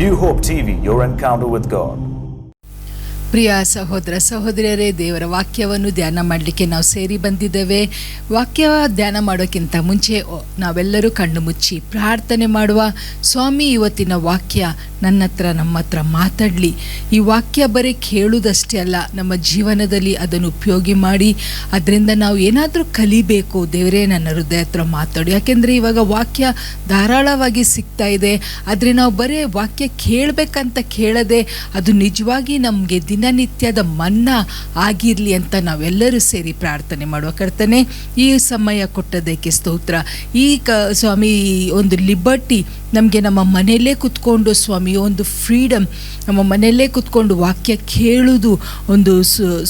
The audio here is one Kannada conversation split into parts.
New Hope TV, your encounter with God. ಪ್ರಿಯ ಸಹೋದರ ಸಹೋದರಿಯರೇ, ದೇವರ ವಾಕ್ಯವನ್ನು ಧ್ಯಾನ ಮಾಡಲಿಕ್ಕೆ ನಾವು ಸೇರಿ ಬಂದಿದ್ದೇವೆ. ವಾಕ್ಯ ಧ್ಯಾನ ಮಾಡೋಕ್ಕಿಂತ ಮುಂಚೆ ನಾವೆಲ್ಲರೂ ಕಣ್ಣು ಮುಚ್ಚಿ ಪ್ರಾರ್ಥನೆ ಮಾಡುವ. ಸ್ವಾಮಿ, ಇವತ್ತಿನ ವಾಕ್ಯ ನಮ್ಮ ಹತ್ರ ಮಾತಾಡಲಿ. ಈ ವಾಕ್ಯ ಬರೀ ಕೇಳುವುದಷ್ಟೇ ಅಲ್ಲ, ನಮ್ಮ ಜೀವನದಲ್ಲಿ ಅದನ್ನು ಉಪಯೋಗಿ ಮಾಡಿ ಅದರಿಂದ ನಾವು ಏನಾದರೂ ಕಲಿಬೇಕು. ದೇವರೇ, ನನ್ನ ಹೃದಯ ಹತ್ರ ಮಾತಾಡು. ಯಾಕೆಂದರೆ ಇವಾಗ ವಾಕ್ಯ ಧಾರಾಳವಾಗಿ ಸಿಗ್ತಾ ಇದೆ. ಆದರೆ ನಾವು ಬರೀ ವಾಕ್ಯ ಕೇಳಬೇಕಂತ ಕೇಳದೆ ಅದು ನಿಜವಾಗಿ ನಮಗೆ ದಿನನಿತ್ಯದ ಮನ್ನಾ ಆಗಿರಲಿ ಅಂತ ನಾವೆಲ್ಲರೂ ಸೇರಿ ಪ್ರಾರ್ಥನೆ ಮಾಡುವ. ಕರ್ತನೆ, ಈ ಸಮಯ ಕೊಟ್ಟದಕ್ಕೆ ಸ್ತೋತ್ರ. ಸ್ವಾಮಿ, ಒಂದು ಲಿಬರ್ಟಿ ನಮಗೆ ನಮ್ಮ ಮನೆಯಲ್ಲೇ ಕೂತ್ಕೊಂಡು, ಸ್ವಾಮಿ, ಒಂದು ಫ್ರೀಡಮ್, ನಮ್ಮ ಮನೆಯಲ್ಲೇ ಕೂತ್ಕೊಂಡು ವಾಕ್ಯ ಕೇಳುವುದು ಒಂದು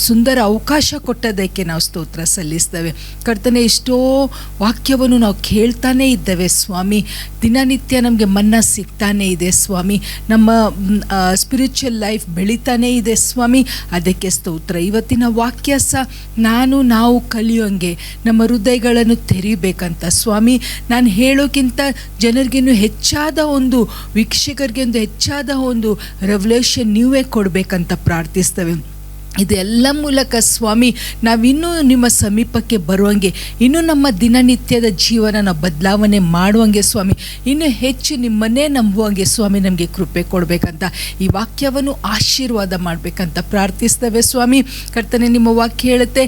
ಸುಂದರ ಅವಕಾಶ ಕೊಟ್ಟದಕ್ಕೆ ನಾವು ಸ್ತೋತ್ರ ಸಲ್ಲಿಸ್ತೇವೆ. ಕರ್ತನೆ, ಎಷ್ಟೋ ವಾಕ್ಯವನ್ನು ನಾವು ಕೇಳ್ತಾನೇ ಇದ್ದೇವೆ ಸ್ವಾಮಿ. ದಿನನಿತ್ಯ ನಮಗೆ ಮನ್ನಾ ಸಿಗ್ತಾನೇ ಇದೆ ಸ್ವಾಮಿ. ನಮ್ಮ ಸ್ಪಿರಿಚುವಲ್ ಲೈಫ್ ಬೆಳೀತಾನೇ ಇದೆ ಸ್ವಾಮಿ. ಅದಕ್ಕೆ ಸ್ತೋತ್ರ. ಇವತ್ತಿನ ವಾಕ್ಯ ಸಹ ನಾವು ಕಲಿಯೋಂಗೆ ನಮ್ಮ ಹೃದಯಗಳನ್ನು ತೆರಿಬೇಕಂತ ಸ್ವಾಮಿ. ನಾನು ಹೇಳೋಕ್ಕಿಂತ ಜನರಿಗೇನು ಹೆಚ್ಚಾದ ಒಂದು ವೀಕ್ಷಕರಿಗೆ ಒಂದು ಹೆಚ್ಚಾದ ಒಂದು ರೆವಲ್ಯೂಷನ್ ನೀವೇ ಕೊಡಬೇಕಂತ ಪ್ರಾರ್ಥಿಸ್ತೇವೆ. ಇದೆಲ್ಲ ಮೂಲಕ ಸ್ವಾಮಿ ನಾವಿನ್ನೂ ನಿಮ್ಮ ಸಮೀಪಕ್ಕೆ ಬರುವಂಗೆ, ಇನ್ನೂ ನಮ್ಮ ದಿನನಿತ್ಯದ ಜೀವನನ ಬದಲಾವಣೆ ಮಾಡುವಂಗೆ ಸ್ವಾಮಿ, ಇನ್ನೂ ಹೆಚ್ಚು ನಿಮ್ಮನ್ನೇ ನಂಬುವಂಗೆ ಸ್ವಾಮಿ ನಮಗೆ ಕೃಪೆ ಕೊಡಬೇಕಂತ, ಈ ವಾಕ್ಯವನ್ನು ಆಶೀರ್ವಾದ ಮಾಡಬೇಕಂತ ಪ್ರಾರ್ಥಿಸ್ತೇವೆ ಸ್ವಾಮಿ. ಕರ್ತನೆ, ನಿಮ್ಮ ವಾಕ್ಯ ಹೇಳುತ್ತೆ,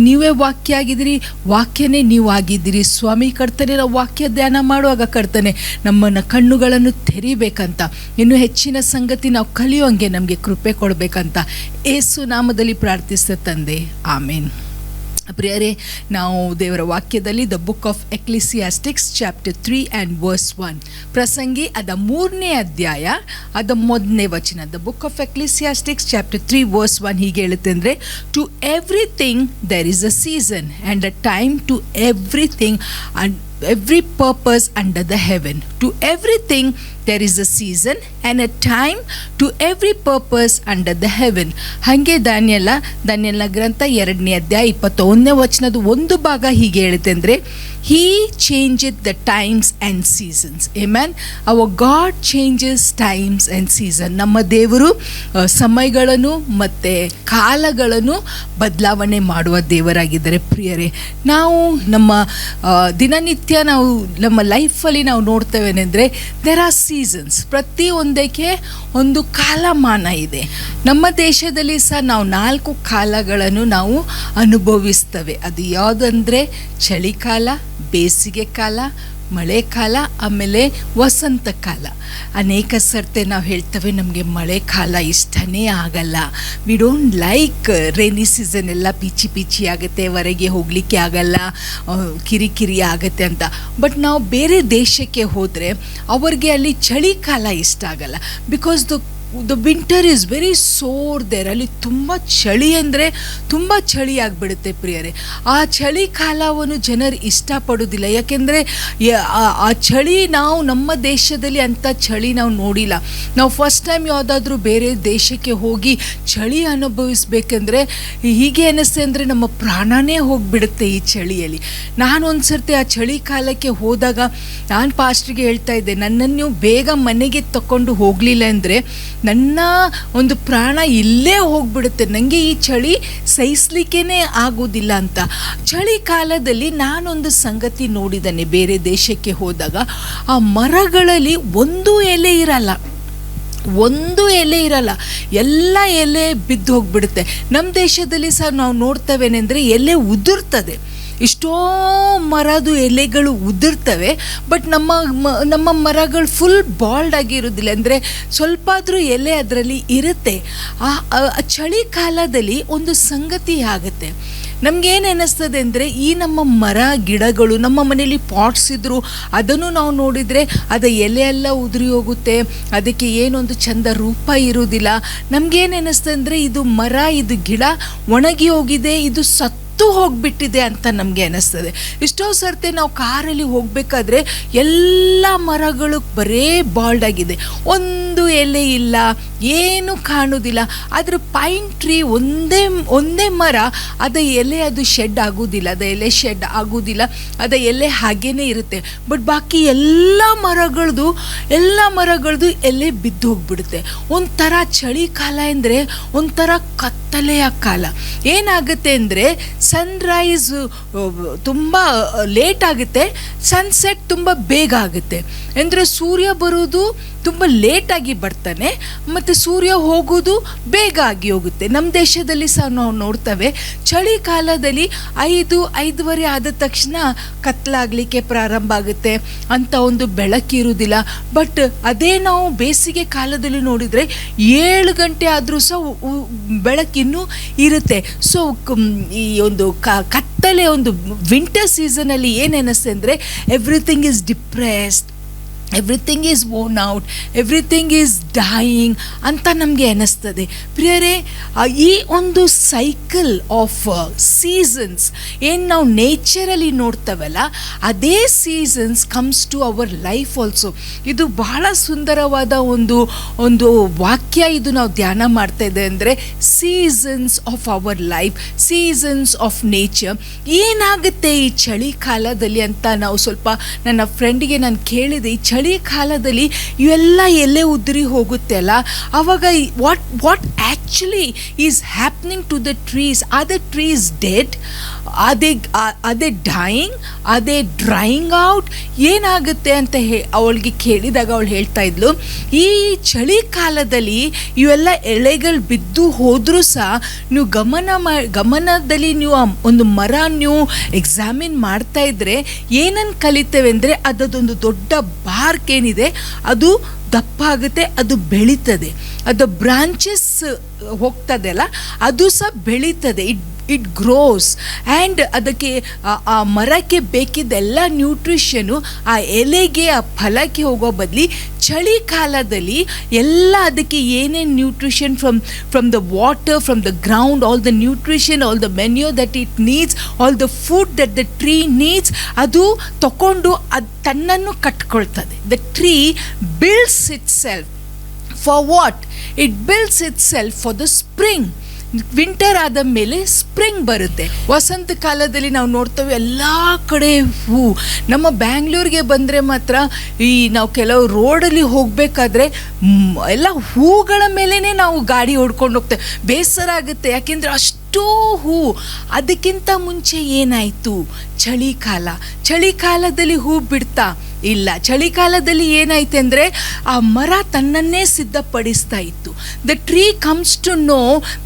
ನೀವೇ ವಾಕ್ಯ ಆಗಿದ್ದೀರಿ, ವಾಕ್ಯನೇ ನೀವು ಆಗಿದ್ದೀರಿ ಸ್ವಾಮಿ. ಕರ್ತನೆ, ನಾವು ವಾಕ್ಯ ಧ್ಯಾನ ಮಾಡುವಾಗ ಕರ್ತನೆ ನಮ್ಮನ್ನು ಕಣ್ಣುಗಳನ್ನು ತೆರಿಬೇಕಂತ, ಇನ್ನೂ ಹೆಚ್ಚಿನ ಸಂಗತಿ ನಾವು ಕಲಿಯುವಂಗೆ ನಮಗೆ ಕೃಪೆ ಕೊಡಬೇಕಂತ ಯೇಸು ನಾಮದಲ್ಲಿ ಪ್ರಾರ್ಥಿಸ್ತ ತಂದೆ, ಆಮೇನ್. ಪ್ರಿಯರೇ, ನಾವು ದೇವರ ವಾಕ್ಯದಲ್ಲಿ the book of Ecclesiastes chapter 3 and verse 1, ಪ್ರಸಂಗಿ ಅದ 3ನೇ ಅಧ್ಯಾಯ ಅದ 1ನೇ ವಚನ. The book of Ecclesiastes chapter 3 verse 1 ಹೀಗೆ ಹೇಳುತ್ತೆ ಅಂದರೆ, to everything there is a season and a time to everything and every purpose under the heaven. To everything there is a season and a time to every purpose under the heaven. ಹಾಗೆ ದಾನಿಯೇಲನ ಗ್ರಂಥ 2ನೇ ಅಧ್ಯಾಯ 21ನೇ ವಚನದ ಒಂದು ಭಾಗ ಹೀಗೆ ಹೇಳುತ್ತೆ ಅಂದರೆ, He changes the times and seasons. Amen. Our God changes times and season. ನಮ್ಮ ದೇವರು ಸಮಯಗಳನ್ನು ಮತ್ತು ಕಾಲಗಳನ್ನು ಬದಲಾವಣೆ ಮಾಡುವ ದೇವರಾಗಿದ್ದಾರೆ. ಪ್ರಿಯರೇ, ನಾವು ನಮ್ಮ ದಿನನಿತ್ಯ ನಾವು ನಮ್ಮ ಲೈಫಲ್ಲಿ ನಾವು ನೋಡ್ತೇವೇನೆಂದರೆ, ದೇರ್ ಆರ್ ಸೀಸನ್ಸ್. ಪ್ರತಿಯೊಂದಕ್ಕೆ ಒಂದು ಕಾಲಮಾನ ಇದೆ. ನಮ್ಮ ದೇಶದಲ್ಲಿ ಸಹ ನಾವು 4 ಕಾಲಗಳನ್ನು ನಾವು ಅನುಭವಿಸ್ತೇವೆ. ಅದು ಯಾವುದಂದರೆ ಚಳಿಕಾಲ, ಬೇಸಿಗೆ ಕಾಲ, ಮಳೆಕಾಲ, ಆಮೇಲೆ ವಸಂತ ಕಾಲ. ಅನೇಕ ಸರ್ತೆ ನಾವು ಹೇಳ್ತೇವೆ ನಮಗೆ ಮಳೆಕಾಲ ಇಷ್ಟನೇ ಆಗಲ್ಲ, we don't like rainy season, ಎಲ್ಲ ಪಿಚಿ ಆಗುತ್ತೆ, ಹೊರಗೆ ಹೋಗಲಿಕ್ಕೆ ಆಗಲ್ಲ, ಕಿರಿಕಿರಿ ಆಗುತ್ತೆ ಅಂತ. ಬಟ್ ನಾವು ಬೇರೆ ದೇಶಕ್ಕೆ ಹೋದರೆ ಅವ್ರಿಗೆ ಅಲ್ಲಿ ಚಳಿಕಾಲ ಇಷ್ಟ ಆಗಲ್ಲ. Because the winter is very sore there. ಅಲ್ಲಿ ತುಂಬ ಚಳಿ ಅಂದರೆ ತುಂಬ ಚಳಿ ಆಗಿಬಿಡುತ್ತೆ ಪ್ರಿಯರೇ. ಆ ಚಳಿಕಾಲವನ್ನು ಜನರು ಇಷ್ಟಪಡೋದಿಲ್ಲ. ಯಾಕೆಂದರೆ ಆ ಚಳಿ ನಾವು ನಮ್ಮ ದೇಶದಲ್ಲಿ ಅಂಥ ಚಳಿ ನಾವು ನೋಡಿಲ್ಲ. ನಾವು ಫಸ್ಟ್ ಟೈಮ್ ಯಾವುದಾದ್ರೂ ಬೇರೆ ದೇಶಕ್ಕೆ ಹೋಗಿ ಚಳಿ ಅನುಭವಿಸ್ಬೇಕೆಂದ್ರೆ ಹೀಗೆ ಅನ್ನಿಸ್ತೆ ಅಂದರೆ ನಮ್ಮ ಪ್ರಾಣನೇ ಹೋಗಿಬಿಡುತ್ತೆ ಈ ಚಳಿಯಲ್ಲಿ. ನಾನು ಒಂದು ಸರ್ತಿ ಆ ಚಳಿಕಾಲಕ್ಕೆ ಹೋದಾಗ ನಾನು ಪಾಸ್ಟ್ರಿಗೆ ಹೇಳ್ತಾ ಇದ್ದೆ, ನನ್ನನ್ನು ಬೇಗ ಮನೆಗೆ ತಗೊಂಡು ಹೋಗಲಿಲ್ಲ ಅಂದರೆ ನನ್ನ ಒಂದು ಪ್ರಾಣ ಇಲ್ಲೇ ಹೋಗ್ಬಿಡುತ್ತೆ, ನನಗೆ ಈ ಚಳಿ ಸಹಿಸ್ಲಿಕ್ಕೇ ಆಗೋದಿಲ್ಲ ಅಂತ. ಚಳಿಕಾಲದಲ್ಲಿ ನಾನೊಂದು ಸಂಗತಿ ನೋಡಿದ್ದೇನೆ. ಬೇರೆ ದೇಶಕ್ಕೆ ಹೋದಾಗ ಆ ಮರಗಳಲ್ಲಿ ಒಂದು ಎಲೆ ಇರಲ್ಲ, ಎಲ್ಲ ಎಲೆ ಬಿದ್ದು ಹೋಗ್ಬಿಡುತ್ತೆ. ನಮ್ಮ ದೇಶದಲ್ಲಿ ಸಹ ನಾವು ನೋಡ್ತವೇನೆಂದರೆ ಎಲೆ ಉದುರ್ತದೆ, ಇಷ್ಟೋ ಮರದ ಎಲೆಗಳು ಉದುರ್ತವೆ. ಬಟ್ ನಮ್ಮ ಮರಗಳು ಫುಲ್ ಬಾಲ್ಡ್ ಆಗಿರೋದಿಲ್ಲ, ಅಂದರೆ ಸ್ವಲ್ಪ ಆದರೂ ಎಲೆ ಅದರಲ್ಲಿ ಇರುತ್ತೆ. ಆ ಚಳಿಕಾಲದಲ್ಲಿ ಒಂದು ಸಂಗತಿ ಆಗುತ್ತೆ. ನಮಗೇನು ಅನ್ನಿಸ್ತದೆ ಅಂದರೆ, ಈ ನಮ್ಮ ಮರ ಗಿಡಗಳು ನಮ್ಮ ಮನೇಲಿ ಪಾಟ್ಸ್ ಇದ್ದರು ಅದನ್ನು ನಾವು ನೋಡಿದರೆ ಅದು ಎಲೆ ಎಲ್ಲ ಉದುರಿ ಹೋಗುತ್ತೆ, ಅದಕ್ಕೆ ಏನೊಂದು ಚಂದ ರೂಪ ಇರೋದಿಲ್ಲ. ನಮಗೇನು ಅನ್ನಿಸ್ತದೆ ಅಂದರೆ, ಇದು ಮರ, ಇದು ಗಿಡ ಒಣಗಿ ಹೋಗಿದೆ, ಇದು ಸತ್ತು ಬಿದ್ದು ಹೋಗಿಬಿಟ್ಟಿದೆ ಅಂತ ನಮಗೆ ಅನ್ನಿಸ್ತದೆ. ಎಷ್ಟೋ ಸರ್ತಿ ನಾವು ಕಾರಲ್ಲಿ ಹೋಗಬೇಕಾದ್ರೆ ಎಲ್ಲ ಮರಗಳು ಬರೇ ಬಾಲ್ಡ್ ಆಗಿದೆ, ಒಂದು ಎಲೆ ಇಲ್ಲ, ಏನು ಕಾಣೋದಿಲ್ಲ. ಆದರೆ ಪೈನ್ ಟ್ರೀ ಒಂದೇ ಮರ, ಅದ ಎಲೆ ಅದು ಶೆಡ್ ಆಗೋದಿಲ್ಲ, ಅದ ಎಲೆ ಶೆಡ್ ಆಗೋದಿಲ್ಲ, ಅದ ಎಲೆ ಹಾಗೇನೇ ಇರುತ್ತೆ. ಬಟ್ ಬಾಕಿ ಎಲ್ಲ ಮರಗಳದ್ದು ಎಲೆ ಬಿದ್ದು ಹೋಗ್ಬಿಡುತ್ತೆ. ಒಂಥರ ಚಳಿಕಾಲ ಅಂದರೆ ಒಂಥರ ಕತ್ತಲೆಯ ಕಾಲ. ಏನಾಗುತ್ತೆ ಅಂದರೆ ಸನ್ರೈಸ್ ತುಂಬ ಲೇಟ್ ಆಗುತ್ತೆ, ಸನ್ಸೆಟ್ ತುಂಬ ಬೇಗ ಆಗುತ್ತೆ. ಅಂದರೆ ಸೂರ್ಯ ಬರೋದು ತುಂಬ ಲೇಟಾಗಿ ಬರ್ತಾನೆ ಮತ್ತು ಸೂರ್ಯ ಹೋಗೋದು ಬೇಗ ಆಗಿ ಹೋಗುತ್ತೆ. ನಮ್ಮ ದೇಶದಲ್ಲಿ ಸಹ ನಾವು ನೋಡ್ತೇವೆ, ಚಳಿಗಾಲದಲ್ಲಿ 5-5:30 ಆದ ತಕ್ಷಣ ಕತ್ತಲಾಗಲಿಕ್ಕೆ ಪ್ರಾರಂಭ ಆಗುತ್ತೆ, ಅಂತ ಒಂದು ಬೆಳಕಿರುವುದಿಲ್ಲ. ಬಟ್ ಅದೇ ನಾವು ಬೇಸಿಗೆ ಕಾಲದಲ್ಲಿ ನೋಡಿದರೆ 7 ಗಂಟೆ ಆದರೂ ಸಹ ಬೆಳಕಿನ್ನೂ ಇರುತ್ತೆ. ಸೊ ಈ ಒಂದು ಕತ್ತಲೆ ಒಂದು ವಿಂಟರ್ ಸೀಸನಲ್ಲಿ ಏನು ಅನ್ನಿಸ್ತದೆ ಅಂದರೆ everything is depressed, everything is worn out, everything is dying ಅಂತ ನಮಗೆ ಅನ್ನಿಸ್ತದೆ. ಪ್ರಿಯರೇ, ಈ ಒಂದು ಸೈಕಲ್ ಆಫ್ ಸೀಸನ್ಸ್ ಏನು ನಾವು ನೇಚರಲ್ಲಿ ನೋಡ್ತೇವಲ್ಲ, ಅದೇ seasons comes to our life also. ಇದು ಬಹಳ ಸುಂದರವಾದ ಒಂದು ವಾಕ್ಯ. ಇದು ನಾವು ಧ್ಯಾನ ಮಾಡ್ತಾ ಇದ್ದೇವೆ ಅಂದರೆ seasons of our life, seasons of nature. ಏನಾಗುತ್ತೆ ಈ ಚಳಿಗಾಲದಲ್ಲಿ ಅಂತ ನಾವು ಸ್ವಲ್ಪ ನನ್ನ ಫ್ರೆಂಡಿಗೆ ನಾನು ಕೇಳಿದೆ. ಈ ಚಳಿಗಾಲದಲ್ಲಿ ಇವೆಲ್ಲ ಎಲೆ ಉದುರಿ ಹೋಗುತ್ತೆ ಅಲ್ಲ, ಆವಾಗ what actually is happening to the trees? Are the trees dead? Are they dying? Are they drying out? ಏನಾಗುತ್ತೆ ಅಂತ ಅವಳಿಗೆ ಕೇಳಿದಾಗ ಅವಳು ಹೇಳ್ತಾ ಇದ್ಲು, ಈ ಚಳಿಗಾಲದಲ್ಲಿ ಇವೆಲ್ಲ ಎಲೆಗಳು ಬಿದ್ದು ಹೋದರೂ ಸಹ ನೀವು ಗಮನದಲ್ಲಿ ನೀವು ಒಂದು ಮರ ನೀವು ಎಕ್ಸಾಮಿನ್ ಮಾಡ್ತಾ ಇದ್ರೆ ಏನನ್ನು ಕಲಿತೇವೆ ಅಂದರೆ ಅದೊಂದು ದೊಡ್ಡ ಬಾರ್ಕ್ ಏನಿದೆ ಅದು ದಪ್ಪ ಆಗುತ್ತೆ, ಅದು ಬೆಳೀತದೆ, ಅದು ಬ್ರಾಂಚಸ್ ಹೋಗ್ತದೆ ಅಲ್ಲ, ಅದು ಸಹ ಬೆಳೀತದೆ. ಇಟ್ ಗ್ರೋಸ್ ಆ್ಯಂಡ್ ಅದಕ್ಕೆ ಆ ಮರಕ್ಕೆ ಬೇಕಿದ್ದೆಲ್ಲ ನ್ಯೂಟ್ರಿಷನು ಆ ಎಲೆಗೆ ಆ ಫಲಕ್ಕೆ ಹೋಗೋ ಬದಲಿ ಚಳಿಗಾಲದಲ್ಲಿ ಎಲ್ಲ ಅದಕ್ಕೆ ಏನೇನು nutrition from the water, from the ground, all the nutrition, all the manure that it needs, all the food that the tree needs, ಅದು ತಗೊಂಡು ಅದು ತನ್ನನ್ನು ಕಟ್ಕೊಳ್ತದೆ. The tree builds itself for what? It builds itself for the spring. Winter ಆದ ಮೇಲೆ ಸ್ಪ್ರಿಂಗ್ ಬರುತ್ತೆ. ವಸಂತ ಕಾಲದಲ್ಲಿ ನಾವು ನೋಡ್ತೇವೆ ಎಲ್ಲ ಕಡೆ ಹೂ. ನಮ್ಮ ಬ್ಯಾಂಗ್ಳೂರಿಗೆ ಬಂದರೆ ಮಾತ್ರ ನಾವು ಕೆಲವು ರೋಡಲ್ಲಿ ಹೋಗಬೇಕಾದ್ರೆ ಎಲ್ಲ ಹೂಗಳ ಮೇಲೇ ನಾವು ಗಾಡಿ ಹೊಡ್ಕೊಂಡು ಹೋಗ್ತೇವೆ. ಬೇಸರ ಆಗುತ್ತೆ, ಯಾಕೆಂದರೆ ಅಷ್ಟು ಹೂ. ಅದಕ್ಕಿಂತ ಮುಂಚೆ ಏನಾಯಿತು? ಚಳಿಗಾಲದಲ್ಲಿ ಹೂ ಬಿಡ್ತಾ ಇಲ್ಲ. ಚಳಿಗಾಲದಲ್ಲಿ ಏನಾಯ್ತು ಅಂದರೆ ಆ ಮರ ತನ್ನನ್ನೇ ಸಿದ್ಧಪಡಿಸ್ತಾ ಇತ್ತು. The tree comes to know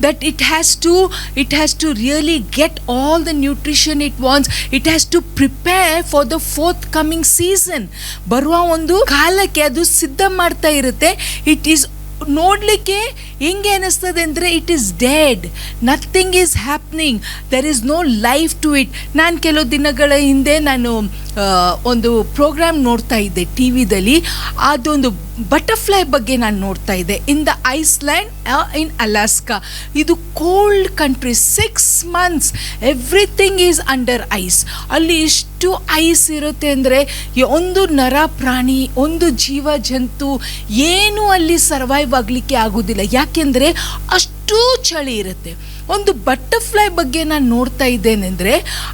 that it has to really get all the nutrition it wants. It has to prepare for the forthcoming season. ಬರುವ ಒಂದು ಕಾಲಕ್ಕೆ ಅದು ಸಿದ್ಧ ಮಾಡ್ತಾ ಇರುತ್ತೆ. ಇಟ್ ಈಸ್ ನೋಡಲಿಕ್ಕೆ ಹೆಂಗೆ ಅನ್ನಿಸ್ತದೆ ಅಂದರೆ it is dead, nothing is happening, there is no life to it. ನಾನು ಕೆಲವು ದಿನಗಳ ಹಿಂದೆ ಒಂದು ಪ್ರೋಗ್ರಾಮ್ ನೋಡ್ತಾ ಇದ್ದೆ ಟಿ ವಿದಲ್ಲಿ. ಅದೊಂದು ಬಟರ್ಫ್ಲೈ ಬಗ್ಗೆ ನಾನು ನೋಡ್ತಾ ಇದ್ದೆ. In the Iceland in Alaska. ಇದು cold country. 6 months everything is under ice. ಅಲ್ಲಿ ಇಷ್ಟು ಐಸ್ ಇರುತ್ತೆ ಅಂದರೆ ಒಂದು ನರ ಪ್ರಾಣಿ, ಒಂದು ಜೀವ ಜಂತು ಏನೂ ಅಲ್ಲಿ ಸರ್ವೈವ್ ಆಗಲಿಕ್ಕೆ ಆಗೋದಿಲ್ಲ. ಯಾಕೆಂದರೆ ಅಷ್ಟು ಚಳಿ ಇರುತ್ತೆ. ಒಂದು ಬಟರ್ಫ್ಲೈ ಬಗ್ಗೆ ನಾನು ನೋಡ್ತಾ ಇದ್ದೇನೆಂದರೆ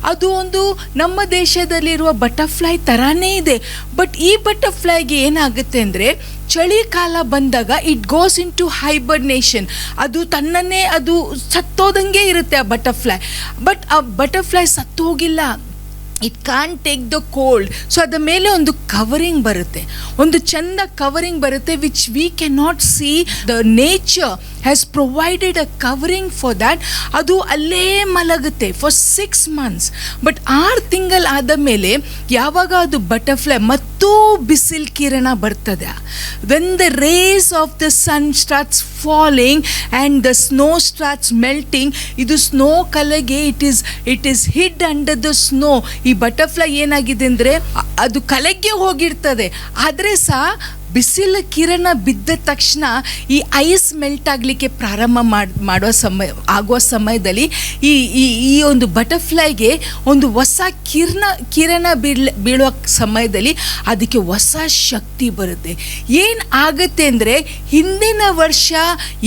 ಅದು ಒಂದು ನಮ್ಮ ದೇಶದಲ್ಲಿರುವ ಬಟರ್ಫ್ಲೈ ಥರನೇ ಇದೆ. ಬಟ್ ಈ ಬಟರ್ಫ್ಲೈಗೆ ಏನಾಗುತ್ತೆ ಅಂದರೆ ಚಳಿಗಾಲ ಬಂದಾಗ it goes into hibernation. ಅದು ತನ್ನನ್ನೇ ಅದು ಸತ್ತೋದಂಗೆ ಇರುತ್ತೆ ಆ ಬಟರ್ಫ್ಲೈ. ಬಟ್ ಆ ಬಟರ್ಫ್ಲೈ ಸತ್ತೋಗಿಲ್ಲ. It can take the cold. So ಅದ ಮೇಲೆ ಒಂದು ಕವರಿಂಗ್ ಬರುತ್ತೆ, ಒಂದು ಚಂದ ಕವರಿಂಗ್ ಬರುತ್ತೆ, which we cannot see. The nature has provided a covering for that. ಅದು ಅಲ್ಲೇ ಮಲಗುತ್ತೆ ಫಾರ್ 6 months. ಬಟ್ 6 ತಿಂಗಳು ಆದ ಮೇಲೆ ಯಾವಾಗ ಅದು ಬಟರ್ಫ್ಲೈ ಮತ್ತು ಬಿಸಿಲು ಕಿರಣ ಬರ್ತದೆ, when the rays of the sun starts falling and the snow starts melting, ಇದು ಸ್ನೋ ಕಲೆಗೆ it is hid under the snow. ಈ ಬಟರ್ಫ್ಲೈ ಏನಾಗಿದೆ ಅಂದರೆ ಅದು ಕಲೆಗೆ ಹೋಗಿರ್ತದೆ, ಆದರೆ ಸಹ ಬಿಸಿಲು ಕಿರಣ ಬಿದ್ದ ತಕ್ಷಣ ಈ ಐಸ್ ಮೆಲ್ಟ್ ಆಗಲಿಕ್ಕೆ ಪ್ರಾರಂಭ ಆಗುವ ಸಮಯದಲ್ಲಿ ಈ ಈ ಈ ಒಂದು ಬಟರ್ಫ್ಲೈಗೆ ಒಂದು ಹೊಸ ಕಿರಣ ಬೀಳುವ ಸಮಯದಲ್ಲಿ ಅದಕ್ಕೆ ಹೊಸ ಶಕ್ತಿ ಬರುತ್ತೆ. ಏನು ಆಗುತ್ತೆ ಅಂದರೆ, ಹಿಂದಿನ ವರ್ಷ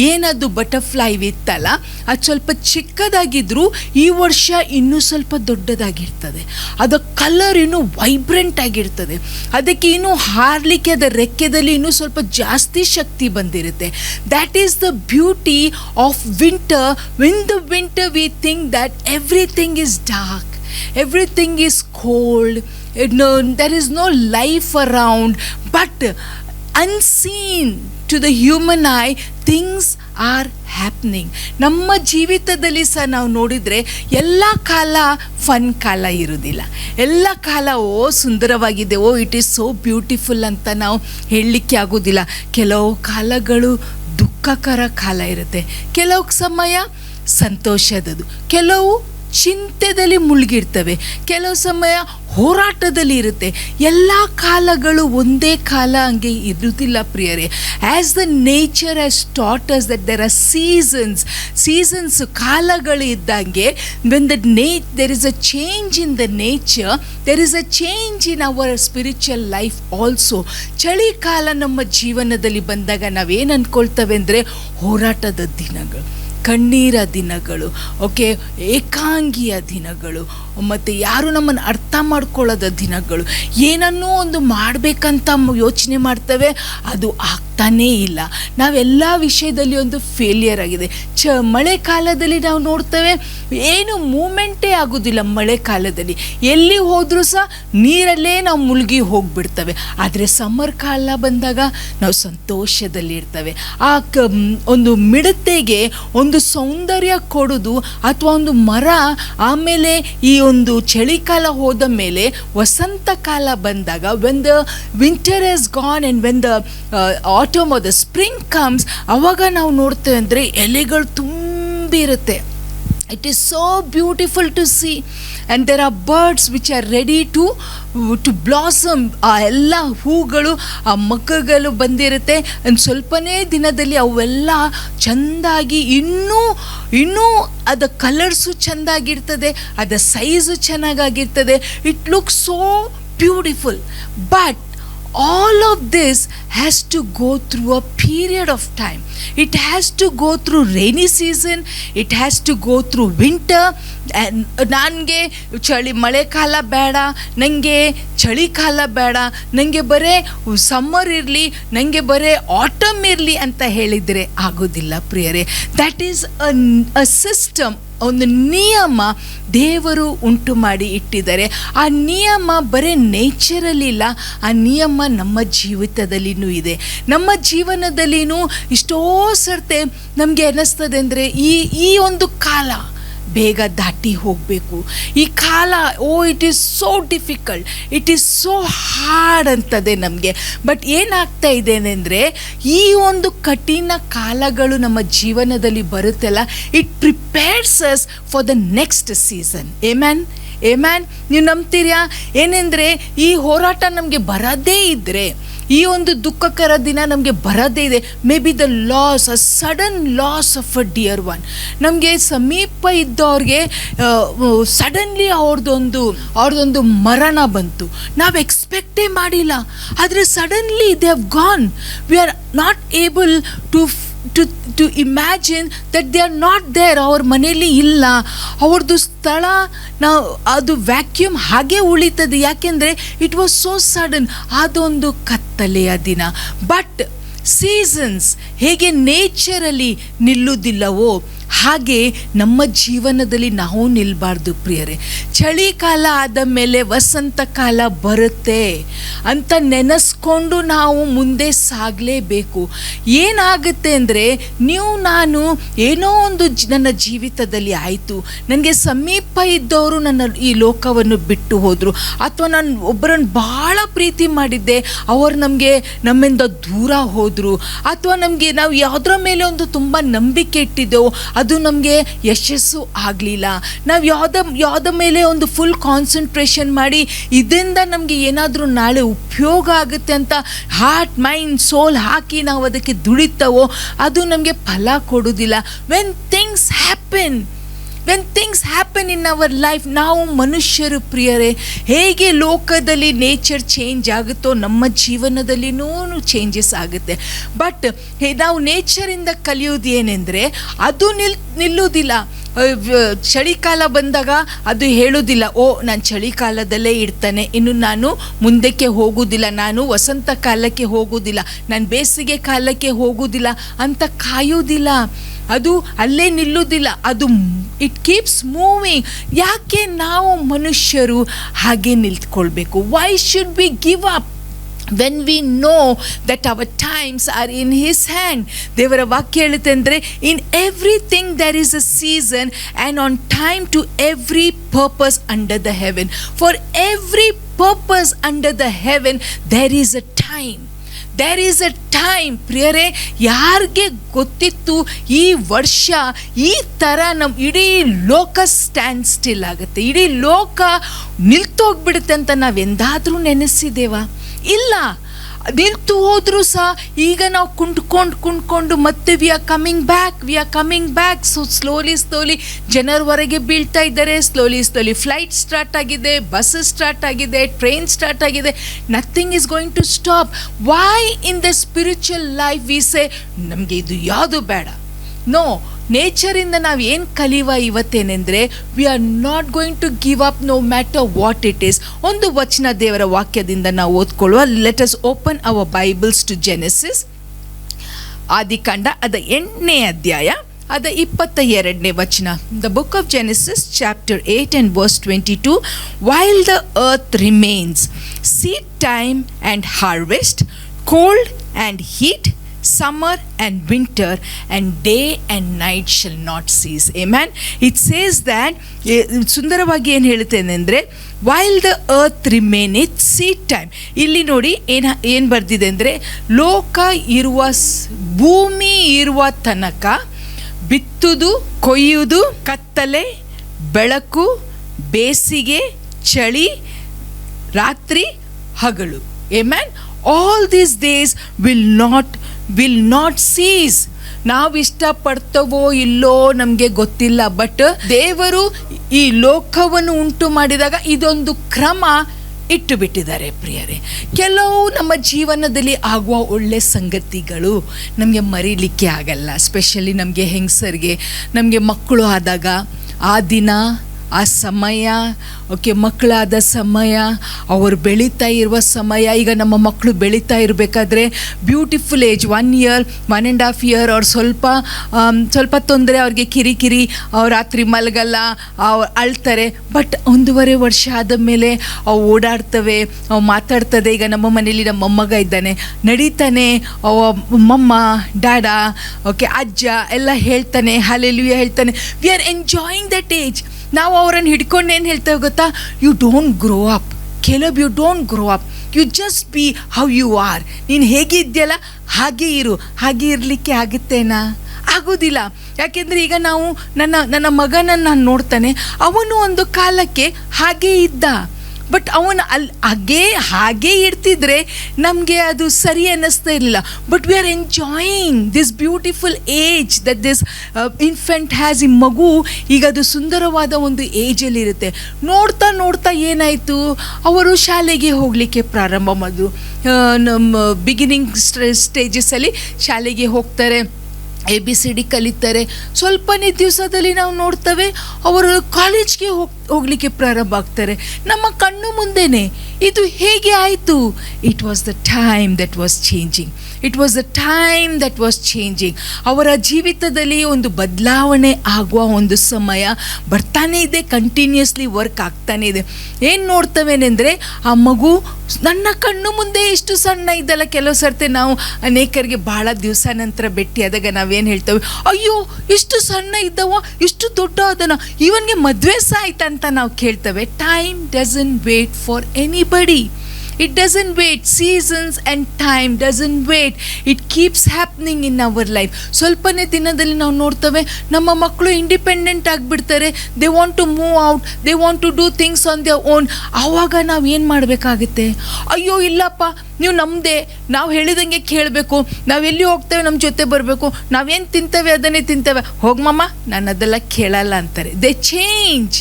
ಏನದು ಬಟರ್ಫ್ಲೈ ಇತ್ತಲ್ಲ ಅದು ಸ್ವಲ್ಪ ಚಿಕ್ಕದಾಗಿದ್ದರೂ ಈ ವರ್ಷ ಇನ್ನೂ ಸ್ವಲ್ಪ ದೊಡ್ಡದಾಗಿರ್ತದೆ. ಅದರ ಕಲರ್ ಇನ್ನೂ ವೈಬ್ರೆಂಟ್ ಆಗಿರ್ತದೆ. ಅದಕ್ಕೆ ಇನ್ನೂ ಹಾರಲಿಕ್ಕೆ ಅದರ ರೆಕ್ಕೆದಲ್ಲಿ ಇನ್ನೂ ಸ್ವಲ್ಪ ಜಾಸ್ತಿ ಶಕ್ತಿ ಬಂದಿರುತ್ತೆ. That is the beauty of winter. In the winter we think that everything is dark, everything is cold, there is no life around, but unseen to the human eye things are happening. ನಮ್ಮ ಜೀವಿತದಲ್ಲಿ ಸಹ ನಾವು ನೋಡಿದರೆ ಎಲ್ಲ ಕಾಲ ಫನ್ ಕಾಲ ಇರೋದಿಲ್ಲ. ಎಲ್ಲ ಕಾಲ ಸುಂದರವಾಗಿದೆ, ಇಟ್ ಈಸ್ ಸೋ ಬ್ಯೂಟಿಫುಲ್ ಅಂತ ನಾವು ಹೇಳಲಿಕ್ಕೆ ಆಗೋದಿಲ್ಲ. ಕೆಲವು ಕಾಲಗಳು ದುಃಖಕರ ಕಾಲ ಇರುತ್ತೆ, ಕೆಲವು ಸಮಯ ಸಂತೋಷದದು, ಕೆಲವು ಚಿಂತೆಯಲ್ಲಿ ಮುಳುಗಿರ್ತವೆ, ಕೆಲವು ಸಮಯ ಹೋರಾಟದಲ್ಲಿ ಇರುತ್ತೆ. ಎಲ್ಲ ಕಾಲಗಳು ಒಂದೇ ಕಾಲ ಹಂಗೆ ಇರುವುದಿಲ್ಲ ಪ್ರಿಯರೇ. As the nature has taught us that there are seasons ಕಾಲಗಳು ಇದ್ದಂಗೆ, when there is a change in the nature, there is a change in our spiritual life also. ಚಳಿಗಾಲ ನಮ್ಮ ಜೀವನದಲ್ಲಿ ಬಂದಾಗ ನಾವೇನು ಅಂದ್ಕೊಳ್ತೇವೆ ಅಂದರೆ, ಹೋರಾಟದ ದಿನಗಳು, ಕಣ್ಣೀರ ದಿನಗಳು, ಏಕಾಂಗಿಯ ದಿನಗಳು, ಮತ್ತು ಯಾರು ನಮ್ಮನ್ನು ಅರ್ಥ ಮಾಡ್ಕೊಳ್ಳೋದ ದಿನಗಳು. ಏನನ್ನೂ ಒಂದು ಮಾಡಬೇಕಂತ ಯೋಚನೆ ಮಾಡ್ತೇವೆ, ಅದು ಆಗ್ತಾನೇ ಇಲ್ಲ. ನಾವೆಲ್ಲ ವಿಷಯದಲ್ಲಿ ಒಂದು ಫೇಲಿಯರ್ ಆಗಿದೆ. ಮಳೆಗಾಲದಲ್ಲಿ ನಾವು ನೋಡ್ತೇವೆ, ಏನು ಮೂಮೆಂಟೇ ಆಗೋದಿಲ್ಲ. ಮಳೆಗಾಲದಲ್ಲಿ ಎಲ್ಲಿ ಹೋದರೂ ಸಹ ನೀರಲ್ಲೇ ನಾವು ಮುಳುಗಿ ಹೋಗಿಬಿಡ್ತೇವೆ. ಆದರೆ ಸಮ್ಮರ್ ಕಾಲ ಬಂದಾಗ ನಾವು ಸಂತೋಷದಲ್ಲಿ ಇರ್ತೇವೆ. ಆ ಒಂದು ಮಿಡತೆಗೆ ಒಂದು ಸೌಂದರ್ಯ ಕೊಡೋದು, ಅಥವಾ ಒಂದು ಮರ, ಆಮೇಲೆ ಈ ಒಂದು ಚಳಿಗಾಲ ಹೋದ ಮೇಲೆ ವಸಂತ ಕಾಲ ಬಂದಾಗ, when the winter is gone and when the autumn or the spring comes, ಅವಾಗ ನಾವು ನೋಡ್ತೇವೆ ಅಂದರೆ ಎಲೆಗಳು ತುಂಬಿರುತ್ತೆ. It is so beautiful to see, and there are birds which are ready to blossom. ಆ ಎಲ್ಲ ಹೂಗಳು, ಆ ಮೊಗ್ಗುಗಳು ಬಂದಿರುತ್ತೆ. ಸ್ವಲ್ಪನೇ ದಿನದಲ್ಲಿ ಅವೆಲ್ಲ ಚೆಂದಾಗಿ ಇನ್ನೂ ಅದ ಕಲರ್ಸು ಚೆಂದಾಗಿರ್ತದೆ, ಅದ ಸೈಜು ಚೆನ್ನಾಗಾಗಿರ್ತದೆ. It looks so beautiful. But all of this has to go through a period of time. It has to go through rainy season, it has to go through winter. ನನಗೆ ಮಳೆಕಾಲ ಬೇಡ, ನನಗೆ ಚಳಿಗಾಲ ಬೇಡ, ನನಗೆ ಬರೀ ಸಮ್ಮರ್ ಇರಲಿ, ನನಗೆ ಬರೀ ಆಟಮ್ ಇರಲಿ ಅಂತ ಹೇಳಿದರೆ ಆಗೋದಿಲ್ಲ ಪ್ರಿಯರೇ. ದ್ಯಾಟ್ ಈಸ್ ಅ ಸಿಸ್ಟಮ್, ಒಂದು ನಿಯಮ ದೇವರು ಉಂಟು ಮಾಡಿ ಇಟ್ಟಿದ್ದಾರೆ. ಆ ನಿಯಮ ಬರೀ ನೇಚರಲ್ಲಿ ಇಲ್ಲ, ಆ ನಿಯಮ ನಮ್ಮ ಜೀವಿತದಲ್ಲಿನೂ ಇದೆ. ನಮ್ಮ ಜೀವನದಲ್ಲಿನೂ ಎಷ್ಟೋ ಸರ್ತೆ ನಮಗೆ ಅನ್ನಿಸ್ತದೆ ಅಂದರೆ, ಈ ಒಂದು ಕಾಲ ಬೇಗ ದಾಟಿ ಹೋಗಬೇಕು, ಈ ಕಾಲ it is so difficult, it is so hard ಅಂತದೆ ನಮಗೆ. ಬಟ್ ಏನಾಗ್ತಾ ಇದೆ ಅಂದರೆ, ಈ ಒಂದು ಕಠಿಣ ಕಾಲಗಳು ನಮ್ಮ ಜೀವನದಲ್ಲಿ ಬರುತ್ತಲ್ಲ, it prepares us for the next season. Amen ನೀವು ನಂಬ್ತೀರಾ? ಏನೆಂದರೆ, ಈ ಹೋರಾಟ ನಮಗೆ ಬರದೇ ಇದ್ದರೆ, ಈ ಒಂದು ದುಃಖಕರ ದಿನ ನಮಗೆ ಬರದೇ ಇದೆ, may be the loss, a sudden loss of a dear one. ನಮಗೆ ಸಮೀಪ ಇದ್ದವ್ರಿಗೆ ಸಡನ್ಲಿ ಅವ್ರದ್ದೊಂದು ಮರಣ ಬಂತು, ನಾವು ಎಕ್ಸ್ಪೆಕ್ಟೇ ಮಾಡಿಲ್ಲ. ಆದರೆ suddenly they have gone. We are not able to imagine that they are not there. ಅವ್ರ ಮನೆಯಲ್ಲಿ ಇಲ್ಲ, ಅವ್ರದ್ದು ಸ್ಥಳ ಅದು ವ್ಯಾಕ್ಯೂಮ್ ಹಾಗೆ ಉಳಿತದೆ. ಯಾಕೆಂದರೆ ಇಟ್ ವಾಸ್ ಸೋ ಸಡನ್. ಅದೊಂದು ಕತ್ತಲೆಯ ದಿನ. ಬಟ್ ಸೀಸನ್ಸ್ ಹೇಗೆ ನೇಚರಲ್ಲಿ ನಿಲ್ಲುವುದಿಲ್ಲವೋ ಹಾಗೆ ನಮ್ಮ ಜೀವನದಲ್ಲಿ ನಾವು ನಿಲ್ಲಬಾರ್ದು ಪ್ರಿಯರೇ. ಚಳಿಗಾಲ ಆದ ಮೇಲೆ ವಸಂತ ಕಾಲ ಬರುತ್ತೆ ಅಂತ ನೆನೆಸ್ಕೊಂಡು ನಾವು ಮುಂದೆ ಸಾಗಲೇಬೇಕು. ಏನಾಗುತ್ತೆ ಅಂದರೆ, ನಾನು ಏನೋ ಒಂದು ನನ್ನ ಜೀವಿತದಲ್ಲಿ ಆಯಿತು, ನನಗೆ ಸಮೀಪ ಇದ್ದವರು ನನ್ನ ಈ ಲೋಕವನ್ನು ಬಿಟ್ಟು ಹೋದರು, ಅಥವಾ ನಾನು ಒಬ್ಬರನ್ನು ಭಾಳ ಪ್ರೀತಿ ಮಾಡಿದ್ದೆ, ಅವರು ನಮ್ಮಿಂದ ದೂರ ಹೋದರು, ಅಥವಾ ನಾವು ಯಾವುದರ ಮೇಲೆ ಒಂದು ತುಂಬ ನಂಬಿಕೆ ಇಟ್ಟಿದ್ದೆವು, ಅದು ನಮಗೆ ಯಶಸ್ಸು ಆಗಲಿಲ್ಲ. ನಾವು ಯಾವುದ ಮೇಲೆ ಒಂದು ಫುಲ್ ಕಾನ್ಸಂಟ್ರೇಷನ್ ಮಾಡಿ ಇದರಿಂದ ನಮಗೆ ಏನಾದರೂ ನಾಳೆ ಉಪಯೋಗ ಆಗುತ್ತೆ ಅಂತ ಹಾರ್ಟ್ ಮೈಂಡ್ ಸೋಲ್ ಹಾಕಿ ನಾವು ಅದಕ್ಕೆ ದುಡಿತಾವೋ ಅದು ನಮಗೆ ಫಲ ಕೊಡೋದಿಲ್ಲ. When things happen in our life, ನಾವು ಮನುಷ್ಯರು ಪ್ರಿಯರೇ, ಹೇಗೆ ಲೋಕದಲ್ಲಿ ನೇಚರ್ ಚೇಂಜ್ ಆಗುತ್ತೋ ನಮ್ಮ ಜೀವನದಲ್ಲಿನೂ ಚೇಂಜಸ್ ಆಗುತ್ತೆ. ಬಟ್ ನಾವು ನೇಚರಿಂದ ಕಲಿಯೋದು ಏನೆಂದರೆ ಅದು ನಿಲ್ಲುವುದಿಲ್ಲ. ಚಳಿಕಾಲ ಬಂದಾಗ ಅದು ಹೇಳೋದಿಲ್ಲ, ನಾನು ಚಳಿಕಾಲದಲ್ಲೇ ಇರ್ತಾನೆ, ಇನ್ನು ನಾನು ಮುಂದಕ್ಕೆ ಹೋಗೋದಿಲ್ಲ, ನಾನು ವಸಂತ ಕಾಲಕ್ಕೆ ಹೋಗೋದಿಲ್ಲ, ನಾನು ಬೇಸಿಗೆ ಕಾಲಕ್ಕೆ ಹೋಗೋದಿಲ್ಲ ಅಂತ ಕಾಯೋದಿಲ್ಲ. ಅದು ಅಲ್ಲೇ ನಿಲ್ಲುವುದಿಲ್ಲ, ಅದು ಇಟ್ ಕೀಪ್ಸ್ ಮೂವಿಂಗ್. ಯಾಕೆ ನಾವು ಮನುಷ್ಯರು ಹಾಗೆ ನಿಲ್ತ್ಕೊಳ್ಬೇಕು? Why should we give up when we know that our times are in his hand? ದೇವರ ವಾಕ್ಯ ಹೇಳುತ್ತೆ ಅಂದರೆ, in everything there is a season and on time to every purpose under the heaven. For every purpose under the heaven there is a time. There is a time. ಪ್ರಿಯರೇ, ಯಾರಿಗೆ ಗೊತ್ತಿತ್ತು ಈ ವರ್ಷ ಈ ಥರ ನಮ್ಮ ಇಡೀ ಲೋಕ ಸ್ಟ್ಯಾಂಡ್ ಸ್ಟಿಲ್ ಆಗುತ್ತೆ, ಇಡೀ ಲೋಕ ನಿಲ್ತೋಗ್ಬಿಡುತ್ತೆ ಅಂತ ನಾವೆಂದಾದರೂ ನೆನೆಸಿದ್ದೇವಾ? ಇಲ್ಲ. ನಿಲ್ತು ಹೋದರೂ ಸಹ ಈಗ ನಾವು ಕುಂಡ್ಕೊಂಡು ಮತ್ತೆ we are coming back. So slowly ಜನರವರೆಗೆ ಬೀಳ್ತಾ ಇದ್ದಾರೆ. ಸ್ಲೋಲಿ ಫ್ಲೈಟ್ ಸ್ಟಾರ್ಟ್ ಆಗಿದೆ, ಬಸ್ಸಸ್ ಸ್ಟಾರ್ಟ್ ಆಗಿದೆ, ಟ್ರೈನ್ ಸ್ಟಾರ್ಟ್ ಆಗಿದೆ. Nothing is going to stop. Why in the spiritual life we say ನಮಗೆ ಇದು ಯಾವುದು ಬೇಡ? ನೋ, ನೇಚರಿಂದ ನಾವು ಏನು ಕಲಿಯುವ ಇವತ್ತೇನೆಂದರೆ, we are not going to give up no matter what it is. ಒಂದು ವಚನ ದೇವರ ವಾಕ್ಯದಿಂದ ನಾವು ಓದ್ಕೊಳ್ಳುವ. Let us open our Bibles to Genesis, ಆದಿಕಾಂಡ ಅದ 8ನೇ ಅಧ್ಯಾಯ ಅದ 22ನೇ ವಚನ. The book of Genesis chapter 8 and verse 22. While the earth remains, seed time and harvest, cold and heat, summer and winter, and day and night shall not cease. Amen. It says that, ಸುಂದರವಾಗಿ ಏನು ಹೇಳುತ್ತೇನೆ ಅಂದರೆ, while the earth remaineth, seed time. ಇಲ್ಲಿ ನೋಡಿ ಏನು ಬರ್ದಿದೆ ಅಂದರೆ, ಲೋಕ ಇರುವ ಭೂಮಿ ಇರುವ ತನಕ ಬಿತ್ತುವುದು, ಕೊಯ್ಯುವುದು, ಕತ್ತಲೆ, ಬೆಳಕು, ಬೇಸಿಗೆ, ಚಳಿ, ರಾತ್ರಿ, ಹಗಲು. Amen. All these days will not cease. ನಾವು ಇಷ್ಟಪಡ್ತವೋ ಇಲ್ಲೋ ನಮಗೆ ಗೊತ್ತಿಲ್ಲ, ಬಟ್ ದೇವರು ಈ ಲೋಕವನ್ನು ಉಂಟು ಮಾಡಿದಾಗ ಇದೊಂದು ಕ್ರಮ ಇಟ್ಟು ಬಿಟ್ಟಿದ್ದಾರೆ. ಪ್ರಿಯರೇ, ಕೆಲವು ನಮ್ಮ ಜೀವನದಲ್ಲಿ ಆಗುವ ಒಳ್ಳೆ ಸಂಗತಿಗಳು ನಮಗೆ ಮರೀಲಿಕ್ಕೆ ಆಗಲ್ಲ. ಸ್ಪೆಷಲಿ ನಮಗೆ ಹೆಂಗಸರಿಗೆ, ನಮಗೆ ಮಕ್ಕಳು ಆದಾಗ ಆ ದಿನ, ಆ ಸಮಯ, ಮಕ್ಕಳಾದ ಸಮಯ, ಅವರು ಬೆಳೀತಾ ಇರುವ ಸಮಯ. ಈಗ ನಮ್ಮ ಮಕ್ಕಳು ಬೆಳೀತಾ ಇರಬೇಕಾದ್ರೆ ಬ್ಯೂಟಿಫುಲ್ ಏಜ್, 1 year 1.5 year, ಅವ್ರು ಸ್ವಲ್ಪ ತೊಂದರೆ, ಅವ್ರಿಗೆ ಕಿರಿಕಿರಿ, ಅವ್ರು ರಾತ್ರಿ ಮಲಗಲ್ಲ, ಅವ್ರು ಅಳ್ತಾರೆ. ಬಟ್ 1.5 ವರ್ಷ ಆದ ಮೇಲೆ ಅವು ಓಡಾಡ್ತವೆ, ಅವು ಮಾತಾಡ್ತದೆ. ಈಗ ನಮ್ಮ ಮನೇಲಿ ನಮ್ಮ ಮೊಮ್ಮಗ ಇದ್ದಾನೆ, ನಡೀತಾನೆ, ಮಮ್ಮ, ಡ್ಯಾಡಾ, ಅಜ್ಜ ಎಲ್ಲ ಹೇಳ್ತಾನೆ, ಹಲ್ಲೆಲೂಯಾ ಹೇಳ್ತಾನೆ. We are enjoying that age. ನಾವು ಅವರನ್ನು ಹಿಡ್ಕೊಂಡು ಏನು ಹೇಳ್ತೇವೆ ಗೊತ್ತಾ? ಯು ಡೋಂಟ್ ಗ್ರೋ ಅಪ್ ಕೆಲಬ್, you don't grow up, you just be how you are. ನೀನು ಹೇಗಿದ್ಯಲ್ಲ ಹಾಗೆ ಇರು. ಹಾಗೆ ಇರಲಿಕ್ಕೆ ಆಗುತ್ತೇನಾ? ಆಗೋದಿಲ್ಲ. ಯಾಕೆಂದರೆ ಈಗ ನಾವು ನನ್ನ ಮಗನನ್ನು ನಾನು ನೋಡ್ತಾನೆ, ಅವನು ಒಂದು ಕಾಲಕ್ಕೆ ಹಾಗೇ ಇದ್ದ. ಬಟ್ ಅವನು ಹಾಗೇ ಇರ್ತಿದ್ರೆ ನಮಗೆ ಅದು ಸರಿ ಅನ್ನಿಸ್ತಾ ಇರಲಿಲ್ಲ. But we are enjoying this beautiful age that this infant has. ಈ ಮಗು ಈಗ ಅದು ಸುಂದರವಾದ ಒಂದು ಏಜಲ್ಲಿರುತ್ತೆ. ನೋಡ್ತಾ ಏನಾಯಿತು, ಅವರು ಶಾಲೆಗೆ ಹೋಗಲಿಕ್ಕೆ ಪ್ರಾರಂಭ ಮಾಡಿದ್ರು. ನಮ್ಮ ಬಿಗಿನಿಂಗ್ ಸ್ಟೇಜಸ್ಸಲ್ಲಿ ಶಾಲೆಗೆ ಹೋಗ್ತಾರೆ, ABCD ಕಲಿತಾರೆ. ಸ್ವಲ್ಪನೇ ದಿವಸದಲ್ಲಿ ನಾವು ನೋಡ್ತೇವೆ ಅವರು ಕಾಲೇಜ್ಗೆ ಹೋಗಲಿಕ್ಕೆ ಪ್ರಾರಂಭ ಆಗ್ತಾರೆ. ನಮ್ಮ ಕಣ್ಣು ಮುಂದೆನೇ ಇದು ಹೇಗೆ ಆಯಿತು? It was the time that was changing. ಅವರ ಜೀವಿತದಲ್ಲಿ ಒಂದು ಬದಲಾವಣೆ ಆಗುವ ಒಂದು ಸಮಯ ಬರ್ತಾನೆ ಇದೆ, ಕಂಟಿನ್ಯೂಸ್ಲಿ ವರ್ಕ್ ಆಗ್ತಾನೆ ಇದೆ. ಏನು ನೋಡ್ತವೇನೆಂದರೆ, ಆ ಮಗು ನನ್ನ ಕಣ್ಣು ಮುಂದೆ ಎಷ್ಟು ಸಣ್ಣ ಇದ್ದಲ್ಲ. ಕೆಲವು ಸರ್ತಿ ನಾವು ಅನೇಕರಿಗೆ ಭಾಳ ದಿವಸ ನಂತರ ಭೇಟಿ ಆದಾಗ ನಾವೇನು ಹೇಳ್ತೇವೆ, ಅಯ್ಯೋ ಇಷ್ಟು ಸಣ್ಣ ಇದ್ದವ, ಇಷ್ಟು ದೊಡ್ಡ ಅದನ, ಇವನಿಗೆ ಮದುವೆ ಸಹ ಆಯ್ತಂತ ನಾವು ಕೇಳ್ತೇವೆ. Time doesn't wait for anybody. It doesn't wait. Seasons and time doesn't wait. It keeps happening in our life. ಸ್ವಲ್ಪನೇ ದಿನದಲ್ಲಿ ನಾವು ನೋಡ್ತೇವೆ ನಮ್ಮ ಮಕ್ಕಳು ಇಂಡಿಪೆಂಡೆಂಟ್ ಆಗಿಬಿಡ್ತಾರೆ. They want to move out, they want to do things on their own. ಆವಾಗ ನಾವು ಏನು ಮಾಡಬೇಕಾಗುತ್ತೆ? ಅಯ್ಯೋ ಇಲ್ಲಪ್ಪ, ನೀವು ನಮ್ಮದೇ, ನಾವು ಹೇಳಿದಂಗೆ ಕೇಳಬೇಕು, ನಾವು ಎಲ್ಲಿ ಹೋಗ್ತೇವೆ ನಮ್ಮ ಜೊತೆ ಬರಬೇಕು, ನಾವೇನು ತಿಂತೇವೆ ಅದನ್ನೇ ತಿಂತೇವೆ, ಹೋಗಮ್ಮ ನಾನು ಅದೆಲ್ಲ ಕೇಳಲ್ಲ ಅಂತಾರೆ. They change.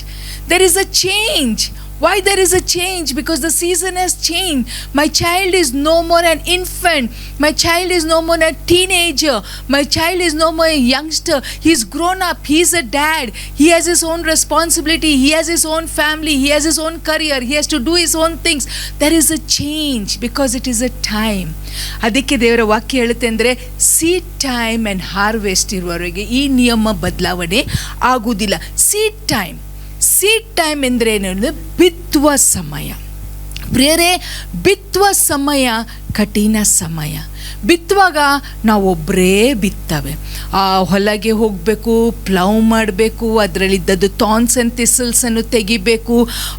There is a change. Why there is a change? Because the season has changed. My child is no more an infant. My child is no more a teenager. My child is no more a youngster. He's grown up. He's a dad. He has his own responsibility. He has his own family. He has his own career. He has to do his own things. There is a change because it is a time. ಅದಕ್ಕೆ ದೇವರ ವಾಕ್ಯ ಹೇಳುತ್ತೆ ಅಂದರೆ ಸೀಡ್ ಟೈಮ್ ಆ್ಯಂಡ್ ಹಾರ್ವೆಸ್ಟ್ ಇರುವವರೆಗೆ ಈ ನಿಯಮ ಬದಲಾವಣೆ ಆಗುವುದಿಲ್ಲ. ಸೀಡ್ ಟೈಮ್ ಎಂದರೆ ಏನು? ಬಿತ್ತುವ ಸಮಯ. ಪ್ರಿಯರೇ, ಬಿತ್ತುವ ಸಮಯ ಕಠಿಣ ಸಮಯ. ಬಿತ್ತುವಾಗ ನಾವೊಬ್ಬರೇ ಬಿತ್ತವೆ. ಆ ಹೊಲಗೆ ಹೋಗಬೇಕು, ಪ್ಲವ್ ಮಾಡಬೇಕು, ಅದರಲ್ಲಿದ್ದದ್ದು ಥಾರ್ನ್ಸ್ ಆ್ಯಂಡ್ ಥಿಸಲ್ಸನ್ನು ತೆಗಿಬೇಕು.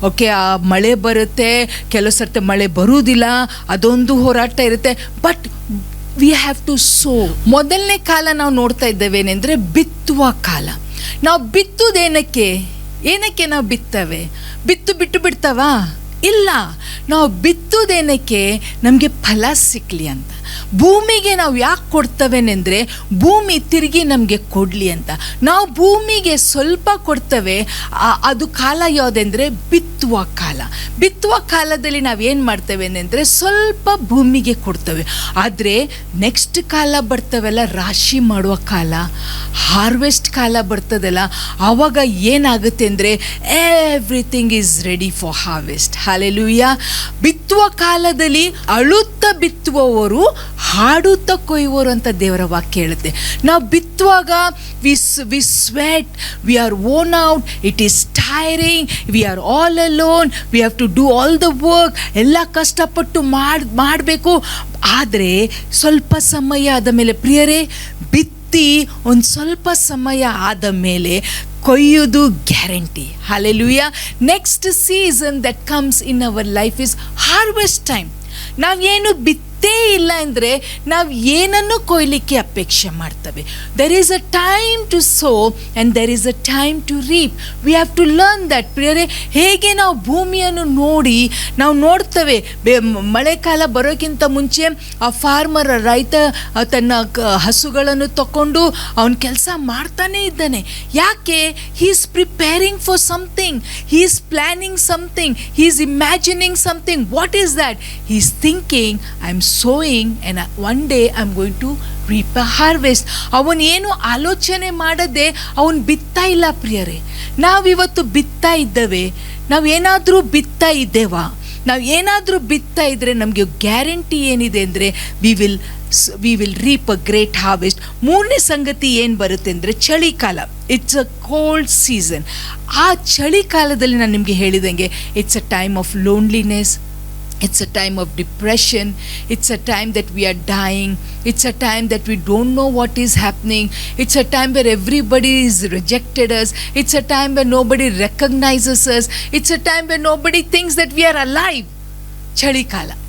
ಓಕೆ, ಆ ಮಳೆ ಬರುತ್ತೆ, ಕೆಲವು ಸರ್ತಿ ಮಳೆ ಬರುವುದಿಲ್ಲ, ಅದೊಂದು ಹೋರಾಟ ಇರುತ್ತೆ. But we have to sow. ಮೊದಲನೇ ಕಾಲ ನಾವು ನೋಡ್ತಾ ಇದ್ದೇವೇನೆಂದರೆ ಬಿತ್ತುವ ಕಾಲ. ನಾವು ಬಿತ್ತುವುದೇನಕ್ಕೆ ನಾವು ಬಿತ್ತವೆ? ಬಿಟ್ಟು ಬಿಡ್ತಾವಾ? ಇಲ್ಲ. ನಾವು ಬಿತ್ತುವುದೇನಕ್ಕೆ? ನಮಗೆ ಫಲ ಸಿಕ್ಕಲಿ ಅಂತ. ಭೂಮಿಗೆ ನಾವು ಯಾಕೆ ಕೊಡ್ತವೇನೆಂದರೆ ಭೂಮಿ ತಿರುಗಿ ನಮಗೆ ಕೊಡಲಿ ಅಂತ. ನಾವು ಭೂಮಿಗೆ ಸ್ವಲ್ಪ ಕೊಡ್ತೇವೆ. ಅದು ಕಾಲ ಯಾವುದೆಂದರೆ ಬಿತ್ತುವ ಕಾಲ. ಬಿತ್ತುವ ಕಾಲದಲ್ಲಿ ನಾವು ಏನು ಮಾಡ್ತೇವೆನೆಂದರೆ ಸ್ವಲ್ಪ ಭೂಮಿಗೆ ಕೊಡ್ತೇವೆ. ಆದರೆ ನೆಕ್ಸ್ಟ್ ಕಾಲ ಬರ್ತವೆಲ್ಲ, ರಾಶಿ ಮಾಡುವ ಕಾಲ, ಹಾರ್ವೆಸ್ಟ್ ಕಾಲ ಬರ್ತದಲ್ಲ, ಆವಾಗ ಏನಾಗುತ್ತೆ ಅಂದರೆ everything is ready for harvest. Hallelujah. ಬಿತ್ತುವ ಕಾಲದಲ್ಲಿ ಅಳುತ್ತಾ ಬಿತ್ತುವವರು, ಹಾಡುತ್ತಾ ಕೊಯ್ಯುವರು ಅಂತ ದೇವರ ವಾಕ್ಯ ಹೇಳುತ್ತೆ. ನಾವು ಬಿತ್ತುವಾಗ we sweat, we are worn out, it is tiring, we are all alone, we have to do all the work. ಎಲ್ಲ ಕಷ್ಟಪಟ್ಟು ಮಾಡಬೇಕು. ಆದರೆ ಸ್ವಲ್ಪ ಸಮಯ ಆದ ಮೇಲೆ, ಪ್ರಿಯರೇ, ಬಿತ್ತಿ ಒಂದು ಸ್ವಲ್ಪ ಸಮಯ ಆದ ಮೇಲೆ ಕೊಯ್ಯುವುದು guarantee. Hallelujah. Next season that comes in our life is harvest time. ನಾವೇನು ಬಿತ್ತೇ ಇಲ್ಲ ಅಂದರೆ ನಾವು ಏನನ್ನು ಕೊಯ್ಲಿಕ್ಕೆ ಅಪೇಕ್ಷೆ ಮಾಡ್ತೇವೆ. There is a time to sow and there is a time to reap. We have to learn that. ಪ್ರಿಯರೇ, ಹೇಗೆ ನಾವು ಭೂಮಿಯನ್ನು ನೋಡಿ ನಾವು ನೋಡ್ತೇವೆ, ಮಳೆಕಾಲ ಬರೋಕ್ಕಿಂತ ಮುಂಚೆ ಆ ಫಾರ್ಮರ್, ರೈತ ತನ್ನ ಹಸುಗಳನ್ನು ತಗೊಂಡು ಅವನ ಕೆಲಸ ಮಾಡ್ತಾನೇ ಇದ್ದಾನೆ. ಯಾಕೆ? He is preparing for something, he is planning something, he is imagining something. What is that? He is thinking, I am sowing and one day I'm going to reap a harvest. ಅವನು ಏನು ಆಲೋಚನೆ ಮಾಡದೆ ಅವನು ಬಿತ್ತಾ ಇಲ್ಲ. ಪ್ರಿಯರೇ, ನಾವಿವತ್ತು ಬಿತ್ತಾ ಇದ್ದೇವೆ. ನಾವೇನಾದರೂ ಬಿತ್ತಾ ಇದ್ದೇವಾ? ನಾವು ಏನಾದರೂ ಬಿತ್ತಾ ಇದ್ದರೆ ನಮಗೆ ಗ್ಯಾರಂಟಿ ಏನಿದೆ ಅಂದರೆ we will reap a great harvest. ಮೂರನೇ ಸಂಗತಿ ಏನು ಬರುತ್ತೆ ಅಂದರೆ ಚಳಿಕಾಲ. It's a cold season. ಆ ಚಳಿಕಾಲದಲ್ಲಿ ನಾನು ನಿಮಗೆ ಹೇಳಿದಂಗೆ it's a time of loneliness. It's a time of depression. It's a time that we are dying. It's a time that we don't know what is happening. It's a time where everybody is rejected us. It's a time where nobody recognizes us. It's a time where nobody thinks that we are alive.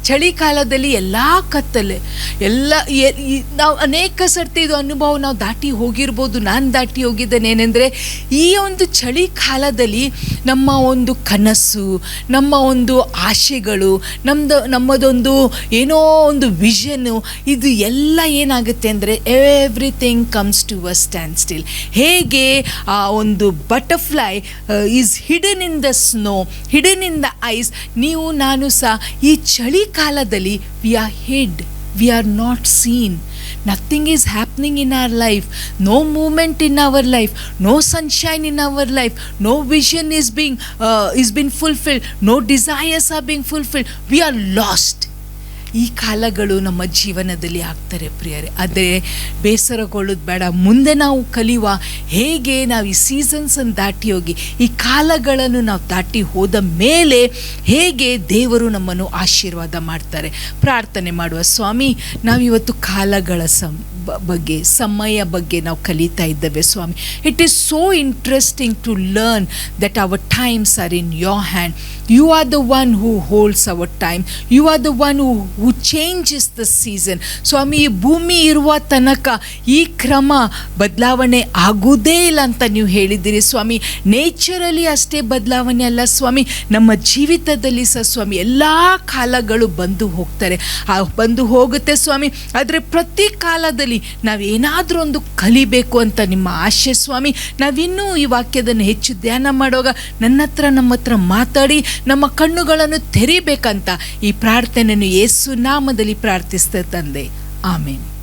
ಚಳಿಕಾಲದಲ್ಲಿ ಎಲ್ಲ ಕತ್ತಲೆ, ಎಲ್ಲ ನಾವು ಅನೇಕ ಸರ್ತಿ ಇದು ಅನುಭವ ನಾವು ದಾಟಿ ಹೋಗಿರ್ಬೋದು. ನಾನು ದಾಟಿ ಹೋಗಿದ್ದೇನೆ. ಏನೆಂದರೆ ಈ ಒಂದು ಚಳಿಕಾಲದಲ್ಲಿ ನಮ್ಮ ಒಂದು ಕನಸು, ನಮ್ಮ ಒಂದು ಆಶೆಗಳು, ನಮ್ಮದೊಂದು ಏನೋ ಒಂದು ವಿಷನ್ನು, ಇದು ಎಲ್ಲ ಏನಾಗುತ್ತೆ ಅಂದರೆ everything comes to a standstill. ಹೇಗೆ ಆ ಒಂದು butterfly is hidden in the snow, hidden in the ice, ನೀವು ನಾನು ಸಹ ಈ ಚಳಿಕಾಲದಲ್ಲಿ we are hid, we are not seen. Nothing is happening in our life, no movement in our life, no sunshine in our life, no vision is being fulfilled, no desires are being fulfilled. We are lost. ಈ ಕಾಲಗಳು ನಮ್ಮ ಜೀವನದಲ್ಲಿ ಆಗ್ತಾರೆ ಪ್ರಿಯರೇ. ಆದರೆ ಬೇಸರಗೊಳ್ಳೋದು ಬೇಡ. ಮುಂದೆ ನಾವು ಕಲಿಯುವ ಹೇಗೆ ನಾವು ಈ ಸೀಸನ್ಸನ್ನು ದಾಟಿ ಹೋಗಿ ಈ ಕಾಲಗಳನ್ನು ನಾವು ದಾಟಿ ಹೋದ ಮೇಲೆ ಹೇಗೆ ದೇವರು ನಮ್ಮನ್ನು ಆಶೀರ್ವಾದ ಮಾಡ್ತಾರೆ. ಪ್ರಾರ್ಥನೆ ಮಾಡುವ. ಸ್ವಾಮಿ, ನಾವಿವತ್ತು ಕಾಲಗಳ ಬಗ್ಗೆ, ಸಮಯ ಬಗ್ಗೆ ನಾವು ಕಲಿತಾ ಇದ್ದೇವೆ ಸ್ವಾಮಿ. It is so interesting to learn that our times are in your hand. You are the one who holds our time. You are the one who changes the season. ಸ್ವಾಮಿ, ಈ ಭೂಮಿ ಇರುವ ತನಕ ಈ ಕ್ರಮ ಬದಲಾವಣೆ ಆಗುವುದೇ ಇಲ್ಲ ಅಂತ ನೀವು ಹೇಳಿದ್ದೀರಿ ಸ್ವಾಮಿ. ನೇಚರಲಿ ಅಷ್ಟೇ ಬದಲಾವಣೆ ಅಲ್ಲ ಸ್ವಾಮಿ, ನಮ್ಮ ಜೀವಿತದಲ್ಲಿ ಸಹ ಸ್ವಾಮಿ ಎಲ್ಲ ಕಾಲಗಳು ಬಂದು ಹೋಗ್ತಾರೆ, ಬಂದು ಹೋಗುತ್ತೆ ಸ್ವಾಮಿ. ಆದರೆ ಪ್ರತಿ ಕಾಲದಲ್ಲಿ ನಾವೇನಾದರೂ ಒಂದು ಕಲಿಬೇಕು ಅಂತ ನಿಮ್ಮ ಆಶೆ ಸ್ವಾಮಿ. ನಾವಿನ್ನೂ ಈ ವಾಕ್ಯದನ್ನು ಹೆಚ್ಚು ಧ್ಯಾನ ಮಾಡುವಾಗ ನಮ್ಮ ಹತ್ರ ಮಾತಾಡಿ ನಮ್ಮ ಕಣ್ಣುಗಳನ್ನು ತೆರಿಬೇಕಂತ ಈ ಪ್ರಾರ್ಥನೆಯನ್ನು ಯೇಸು ನಾಮದಲ್ಲಿ ಪ್ರಾರ್ಥಿಸ್ತೇವೆ ತಂದೆ. ಆಮೇನ್.